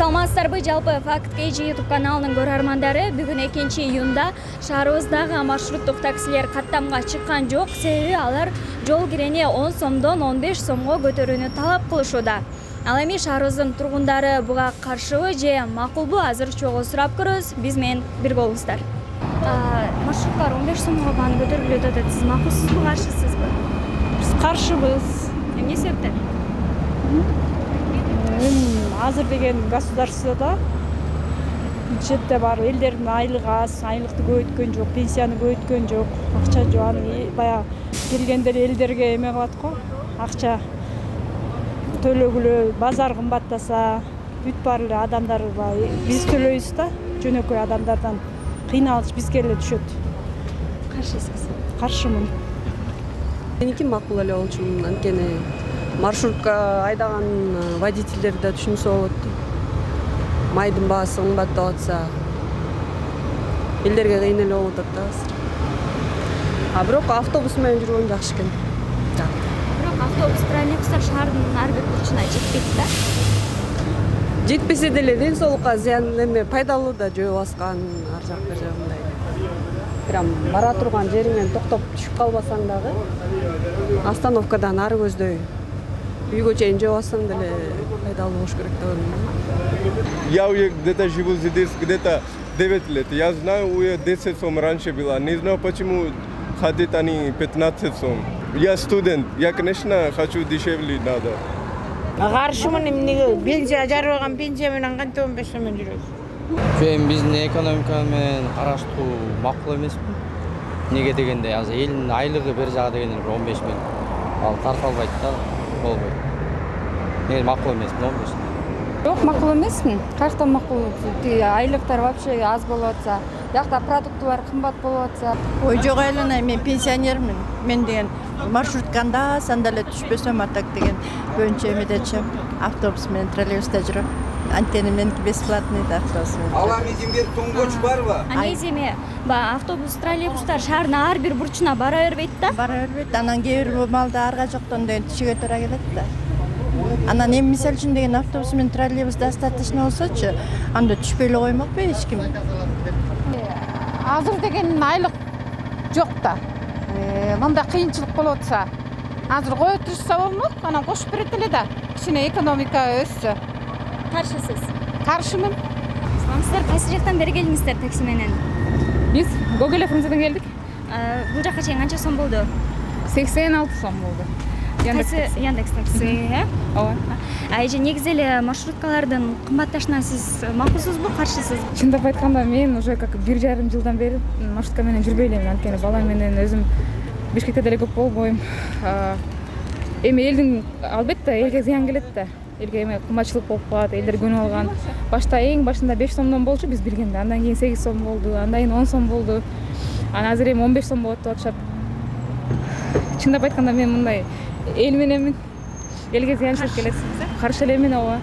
Саламатсыздарбы, жалпы Факт KG YouTube каналынын көрөрмандары, бүгүн 2-июнда шаарыбыздагы маршруттук таксилер каттамга чыккан жок, себеби алар жол кирене 10 сомдон 15 сомго көтөрүүнү талап кылышууда. Ал эми шаарыбыздын тургундары буга каршыбы же макулбу, азыр чогуу сурап көрөбүз. Биз менен бирге болуңуздар. Маршруттар 15 сомго бааны көтөрүлүп атат. Сиз макулсузбу, каршысызбы? Биз каршыбыз. Эмне себептен? Азыр деген государствода бюджетте бар элдердин айлыгы аз, айлыкты көбөйткөн жок, пенсияны көбөйткөн жок, акча жок. Баягы келгендер элдерге эме кылат го, акча төлөгүлө, базар кымбаттаса, бүт бар эле адамдар биз төлөйбүз да, жөнөкөй адамдардан кыйналыш бизге эле түшөт. Каршысыз? Каршымын. Меники макул эле болчумун, анткени маршрутка айдаган водительдер да түшүнсө болот. Майдын баасы кымбаттап атса, элдерге кыйын эле болуп атат да азыр. Бирок автобус менен жүргөн жакшы экен. Бирок автобус, троллейбустар шаардын ар бир бурчуна жетпейт да. Жетпесе деле ден соолукка зыян эме пайдалуу да, жөө баскан ар жак бер жагындай. Прям бара турган жериңен токтоп түшүп калбасаң дагы, остановкадан ары көздөй үйгө чейин жөө бассаң деле пайдалуу болуш керек деп ойлойм. Я где-то живу здесь где-то 9 лет. Я знаю, у 10 сом раньше было. Не знаю, почему ходят они 15 сом. Я студент. Я, конечно, хочу дешевле надо. Каршымын, эмнеге пенсия жарыбаган пенсия менен канча 15 сомдон жүрөбүз. Эми биздин экономика менен караштуу макул эмеспи. Неге дегенде азыр элдин айлыгы бер жагы дегенде 15 000. Ал тарталбайт да, болбойт. Мен макул эмесмин 15 000. Жок, макул эмесмин. Каяктан макул? Айлыктар вообще аз болуп атса, жакта продуктылар кымбат болуп атса. Ой, жок айлана, мен пенсионермин. Мен деген маршрутканда сандале түшпөсөм атак деген боюнча эмедечи автобус менен троллейбуста жүрөм. Анткени меники бесплатный да автобус менен. Ала мизимдер туңгоч барбы? Негизи эми автобус, троллейбустар шаардын ар бир бурчуна бара бербейт да. Бара бербейт. Анан кээ бир маалда арга жоктон деген түшүгө туура келет да. Анан эми мисалы үчүн деген автобус менен троллейбус достаточно болсочу, анда түшпөй эле коймокпу эч ким. Азыр деген айлык жок да. Мында кыйынчылык болуп атса, азыр кое турса болмок, анан кошуп берет эле да. Кичине экономика өссө. Каршысыз? Каршымын. Сиздер кайсы жактан бери келдиңиздер такси менен? Биз Гоголя функциядан келдик. Бул жака чейин канча сом болду? 86 сом болду. Кайсы Яндекс такси, Ооба. Эже негизи эле маршруткалардын кымбатташына сиз макулсузбу, каршысыз? Чындап айтканда мен уже как 1,5 жылдан бери маршрутка менен жүрбөй элем, анткени бала менен өзүм Бишкекте деле көп болбойм. Эми элдин албетте элге зыян келет да. Элге эме кымбатчылык болуп калат, элдер көнүп алган. Эң башында 5 сомдон болчу биз билгенде, андан кийин 8 сом болду, андан кийин 10 сом болду. Анан азыр эми 15 сом болот деп атышат. Чындап айтканда мен мындай эл мененмин. Элге зыянчылык келет. Каршы элемин, ооба.